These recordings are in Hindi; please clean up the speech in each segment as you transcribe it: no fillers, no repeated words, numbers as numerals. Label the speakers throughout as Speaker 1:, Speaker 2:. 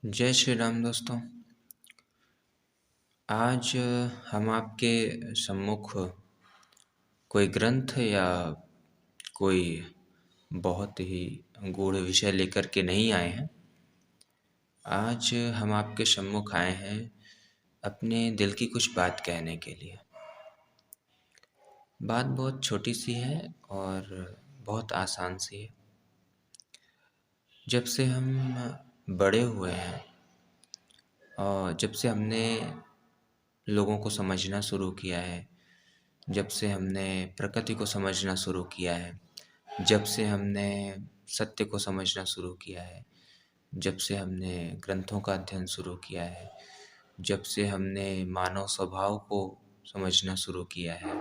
Speaker 1: जय श्री राम दोस्तों। आज हम आपके सम्मुख कोई ग्रंथ या कोई बहुत ही गूढ़ विषय लेकर के नहीं आए हैं। आज हम आपके सम्मुख आए हैं अपने दिल की कुछ बात कहने के लिए। बात बहुत छोटी सी है और बहुत आसान सी है। जब से हम बड़े हुए हैं और जब से हमने लोगों को समझना शुरू किया है, जब से हमने प्रकृति को समझना शुरू किया है, जब से हमने सत्य को समझना शुरू किया है, जब से हमने ग्रंथों का अध्ययन शुरू किया है, जब से हमने मानव स्वभाव को समझना शुरू किया है,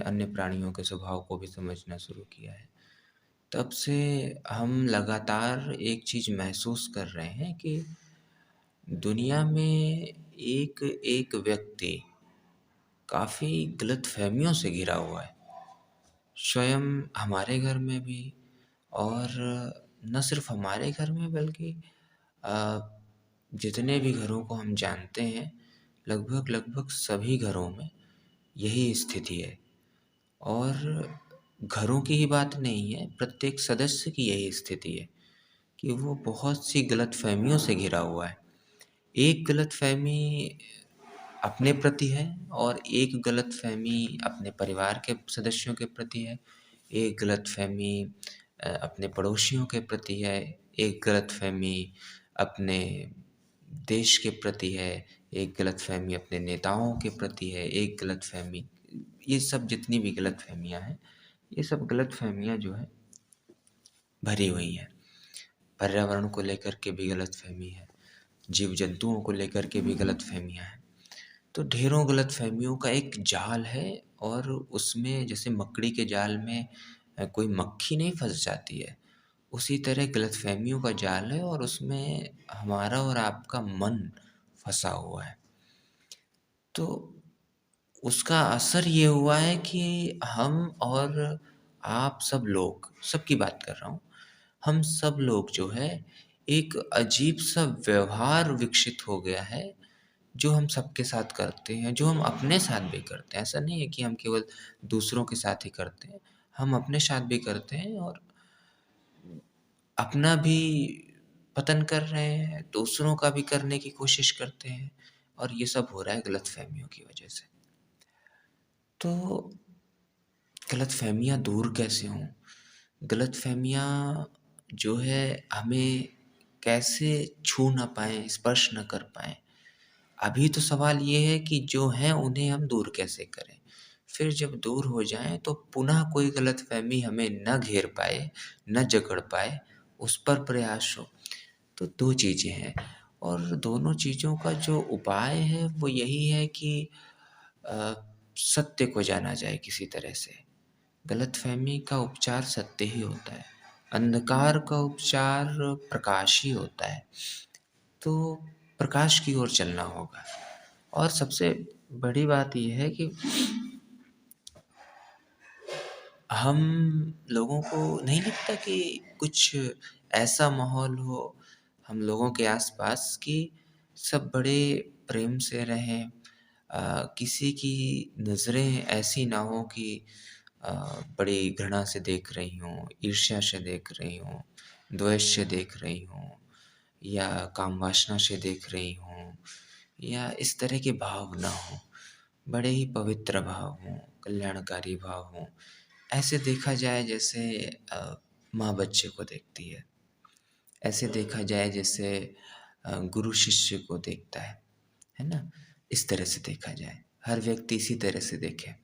Speaker 1: अन्य प्राणियों के स्वभाव को भी समझना शुरू किया है, तब से हम लगातार एक चीज़ महसूस कर रहे हैं कि दुनिया में एक एक व्यक्ति काफ़ी गलतफ़हमियों से घिरा हुआ है। स्वयं हमारे घर में भी और न सिर्फ हमारे घर में बल्कि अ, जितने भी घरों को हम जानते हैं, लगभग सभी घरों में यही स्थिति है। और घरों की ही बात नहीं है, प्रत्येक सदस्य की यही स्थिति है कि वो बहुत सी गलतफ़हमियों से घिरा हुआ है। एक गलतफ़हमी अपने प्रति है और एक गलतफ़हमी अपने परिवार के सदस्यों के प्रति है, एक गलतफ़हमी अपने पड़ोसियों के प्रति है, एक गलतफ़हमी अपने देश के प्रति है, एक गलतफ़हमी अपने नेताओं के प्रति है, एक गलतफ़हमी ये सब जितनी भी गलतफ़हमियाँ हैं, ये सब गलतफ़हमियाँ जो हैं भरी हुई हैं। पर्यावरण को लेकर के भी गलतफ़हमी है, जीव-जंतुओं को लेकर के भी गलतफ़हमियाँ हैं। तो ढेरों गलतफ़हमियों का एक जाल है और उसमें जैसे मकड़ी के जाल में कोई मक्खी नहीं फँस जाती है, उसी तरह गलतफ़हमियों का जाल है और उसमें हमारा और आपका मन फँसा हुआ है। तो उसका असर ये हुआ है कि हम और आप सब लोग, सबकी बात कर रहा हूँ, हम सब लोग जो है एक अजीब-सा व्यवहार विकसित हो गया है जो हम सबके साथ करते हैं, जो हम अपने साथ भी करते हैं। ऐसा नहीं है कि हम केवल दूसरों के साथ ही करते हैं, हम अपने साथ भी करते हैं और अपना भी पतन कर रहे हैं, दूसरों का भी करने की कोशिश करते हैं और ये सब हो रहा है गलतफ़हमियों की वजह से। तो गलतफ़हमियाँ दूर कैसे हों? गलतफ़हमियाँ जो है हमें कैसे छू ना पाएँ, स्पर्श ना कर पाएँ? अभी तो सवाल ये है कि जो हैं उन्हें हम दूर कैसे करें? फिर जब दूर हो जाएँ तो पुनः कोई गलतफ़हमी हमें ना घेर पाए, ना जकड़ पाए, उस पर प्रयास हो। तो 2 चीज़ें हैं और दोनों चीज़ों का जो उपाय है वो यही है कि अ, सत्य को जाना जाए किसी तरह से। गलतफ़हमी का उपचार सत्य ही होता है। अंधकार का उपचार प्रकाश ही होता है। तो प्रकाश की ओर चलना होगा और सबसे बड़ी बात ये है कि हम लोगों को नहीं लगता कि कुछ ऐसा माहौल हो हम लोगों के आस-पास कि सब बड़े प्रेम से रहें, किसी की नज़रें ऐसी ना हों कि अ, बड़ी घृणा से देख रही हों, ईर्ष्या से देख रही हों, द्वेष से देख रही हों या कामवासना से देख रही हों या इस तरह के भाव ना हों। बड़े ही पवित्र भाव हों, कल्याणकारी भाव हों। ऐसे देखा जाए जैसे माँ बच्चे को देखती है। ऐसे देखा जाए जैसे गुरु शिष्य को देखता है ना? इस तरह से देखा जाए, हर व्यक्ति इसी तरह से देखे।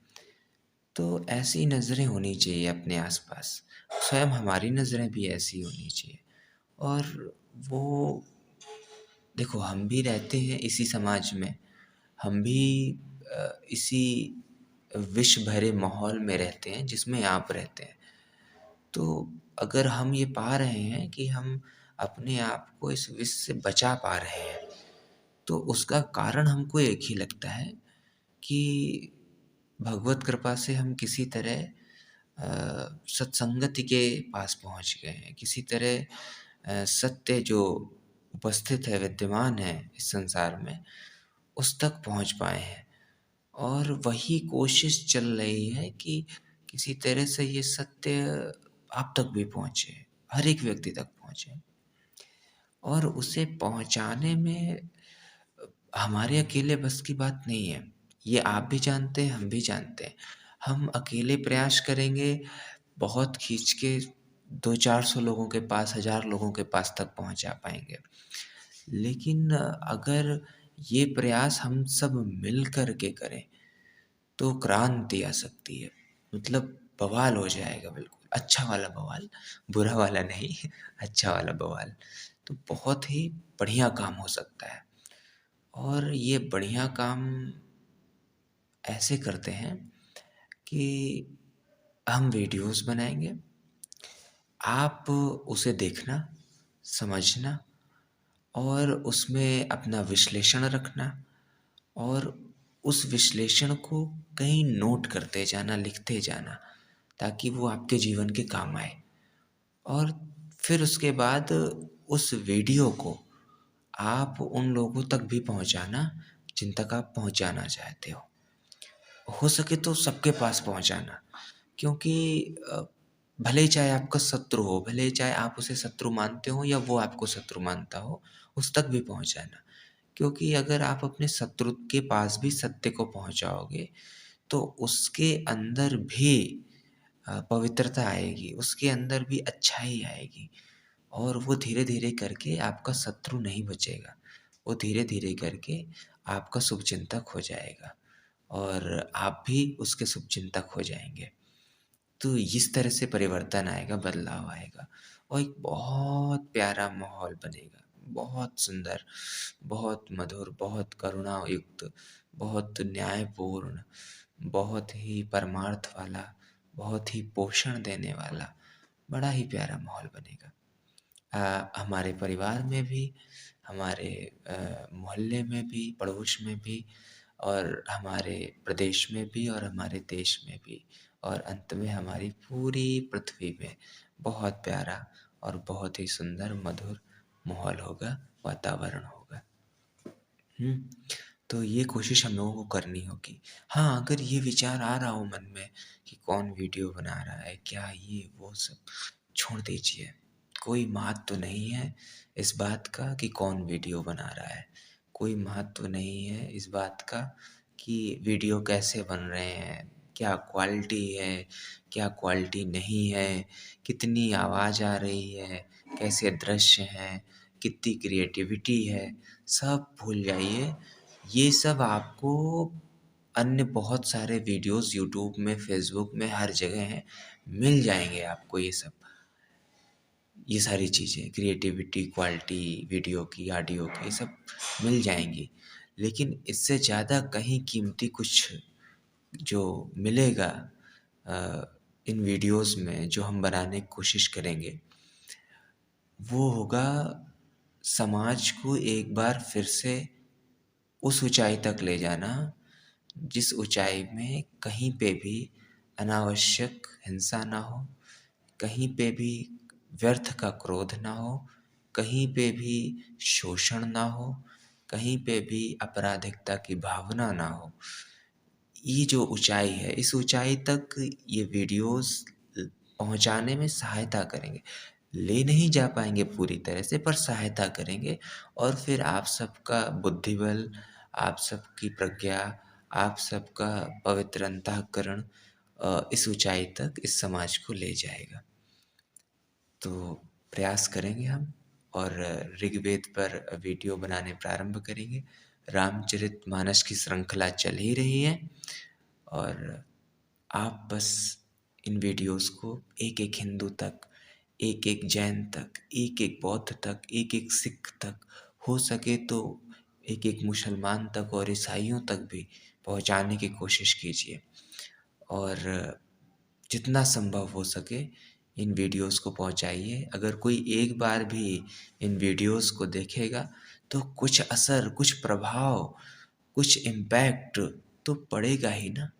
Speaker 1: तो ऐसी नज़रें होनी चाहिए अपने आस-पास, स्वयं हमारी नज़रें भी ऐसी होनी चाहिए और वो देखो हम भी रहते हैं इसी समाज में, हम भी इसी विष भरे माहौल में रहते हैं जिसमें आप रहते हैं। तो अगर हम ये पा रहे हैं कि हम अपने आप को इस विष से बचा पा रहे हैं, तो उसका कारण हमको एक ही लगता है कि भगवत कृपा से हम किसी तरह सत्संगति के पास पहुँच गए हैं। किसी तरह सत्य जो उपस्थित है, विद्यमान है इस संसार में, उस तक पहुँच पाए हैं। और वही कोशिश चल रही है कि किसी तरह से ये सत्य आप तक भी पहुँचे, हर एक व्यक्ति तक पहुँचे। और उसे पहुँचाने में हमारे अकेले बस की बात नहीं है। ये आप भी जानते हैं, हम भी जानते हैं। हम अकेले प्रयास करेंगे, बहुत खींच के 200-400 लोगों के पास, 1000 लोगों के पास तक पहुँचा पाएँगे। लेकिन अगर ये प्रयास हम सब मिल कर के करें, तो क्रांति आ सकती है। मतलब बवाल हो जाएगा बिल्कुल, अच्छा वाला बवाल, बुरा वाला नहीं, अच्छा वाला बवाल। तो बहुत ही बढ़िया काम हो सकता है। और ये बढ़िया काम ऐसे करते हैं कि हम वीडियोज़ बनाएँगे, आप उसे देखना, समझना और उसमें अपना विश्लेषण रखना और उस विश्लेषण को कहीं नोट करते जाना, लिखते जाना, ताकि वो आपके जीवन के काम आए। और फिर उसके बाद उस वीडियो को आप उन लोगों तक भी पहुँचाना, जिन तक आप पहुँचाना चाहते हो सके तो सबके पास पहुँचाना। क्योंकि भले ही चाहे आपका शत्रु हो, भले ही चाहे आप उसे शत्रु मानते हो या वो आपको शत्रु मानता हो, उस तक भी पहुँचाना। क्योंकि अगर आप अपने शत्रु के पास भी सत्य को पहुँचाओगे, तो उसके अंदर भी पवित्रता आएगी, उसके अंदर भी अच्छाई आएगी और वो धीरे-धीरे करके आपका शत्रु नहीं बचेगा। वो धीरे-धीरे करके आपका शुभचिंतक हो जाएगा और आप भी उसके शुभचिंतक हो जाएँगे। तो इस तरह से परिवर्तन आएगा, बदलाव आएगा और एक बहुत प्यारा माहौल बनेगा, बहुत सुंदर, बहुत मधुर, बहुत करुणायुक्त, बहुत न्यायपूर्ण, बहुत ही परमार्थ वाला, बहुत ही पोषण देने वाला, बड़ा ही प्यारा माहौल बनेगा। हमारे परिवार में भी, हमारे मोहल्ले में भी, पड़ोस में भी और हमारे प्रदेश में भी और हमारे देश में भी और अंत में हमारी पूरी पृथ्वी में बहुत प्यारा और बहुत ही सुंदर मधुर माहौल होगा, वातावरण होगा। हुँ। तो ये कोशिश हम लोगों को करनी होगी। हाँ, अगर ये विचार आ रहा हो मन में कि कौन वीडियो बना रहा है, क्या ये वो सब, छोड़ दीजिए। कोई महत्व नहीं है इस बात का कि कौन वीडियो बना रहा है। कोई महत्व नहीं है इस बात का कि वीडियो कैसे बन रहे हैं, क्या क्वालिटी है, क्या क्वालिटी नहीं है, कितनी आवाज़ आ रही है, कैसे दृश्य हैं, कितनी क्रिएटिविटी है, सब भूल जाइए। ये सब आपको अन्य बहुत सारे वीडियोज़ यूट्यूब में, फ़ेसबुक में, हर जगह हैं, मिल जाएँगे आपको ये सब। ये सारी चीज़ें क्रिएटिविटी, क्वालिटी वीडियो की, ऑडियो की, ये सब मिल जाएँगी। लेकिन इससे ज़्यादा कहीं कीमती कुछ जो मिलेगा इन वीडियोज़ में जो हम बनाने की कोशिश करेंगे, वो होगा समाज को एक बार फिर से उस ऊँचाई तक ले जाना, जिस ऊँचाई में कहीं पे भी अनावश्यक हिंसा ना हो, कहीं पे भी व्यर्थ का क्रोध ना हो, कहीं पे भी शोषण ना हो, कहीं पे भी आपराधिकता की भावना ना हो। ये जो ऊँचाई है, इस ऊँचाई तक ये वीडियोज़ पहुँचाने में सहायता करेंगे। ले नहीं जा पाएँगे पूरी तरह से पर सहायता करेंगे और फिर आप सबका बुद्धिबल, आप सबकी प्रज्ञा, आप सबका पवित्र अंतःकरण इस ऊँचाई तक इस समाज को ले जाएगा। तो प्रयास करेंगे हम और ऋग्वेद पर वीडियो बनाने प्रारंभ करेंगे। रामचरितमानस की श्रृंखला चल ही रही है और आप बस इन वीडियोज़ को एक-एक हिंदू तक, एक-एक जैन तक, एक-एक बौद्ध तक, एक-एक सिख तक, हो सके तो एक-एक मुसलमान तक और ईसाइयों तक भी पहुँचाने की कोशिश कीजिए। और जितना संभव हो सके इन वीडियोज़ को पहुँचाइए। अगर कोई एक बार भी इन वीडियोज़ को देखेगा तो कुछ असर, कुछ प्रभाव, कुछ इम्पैक्ट तो पड़ेगा ही ना।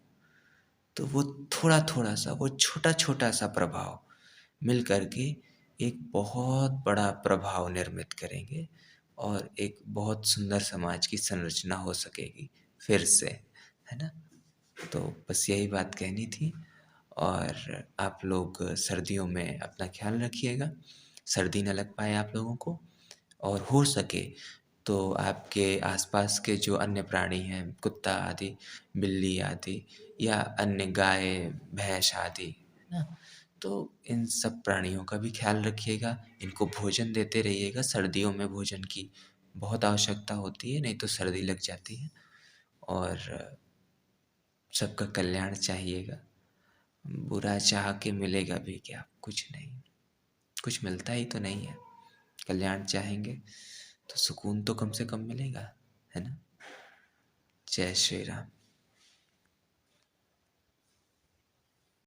Speaker 1: तो वो थोड़ा-थोड़ा सा, वो छोटा-छोटा सा प्रभाव मिल कर के एक बहुत बड़ा प्रभाव निर्मित करेंगे और एक बहुत सुंदर समाज की संरचना हो सकेगी फिर से, है ना? तो बस यही बात कहनी थी। और आप लोग सर्दियों में अपना ख्याल रखिएगा, सर्दी ना लग पाए आप लोगों को। और हो सके तो आपके आसपास के जो अन्य प्राणी हैं, कुत्ता आदि, बिल्ली आदि या अन्य गाय, भैंस आदि, है ना? तो इन सब प्राणियों का भी ख्याल रखिएगा, इनको भोजन देते रहिएगा। सर्दियों में भोजन की बहुत आवश्यकता होती है, नहीं तो सर्दी लग जाती है। और सबका कल्याण चाहिएगा। बुरा चाह के मिलेगा भी क्या? कुछ नहीं, कुछ मिलता ही तो नहीं है। कल्याण चाहेंगे तो सुकून तो कम से कम मिलेगा, है ना? जय श्री राम।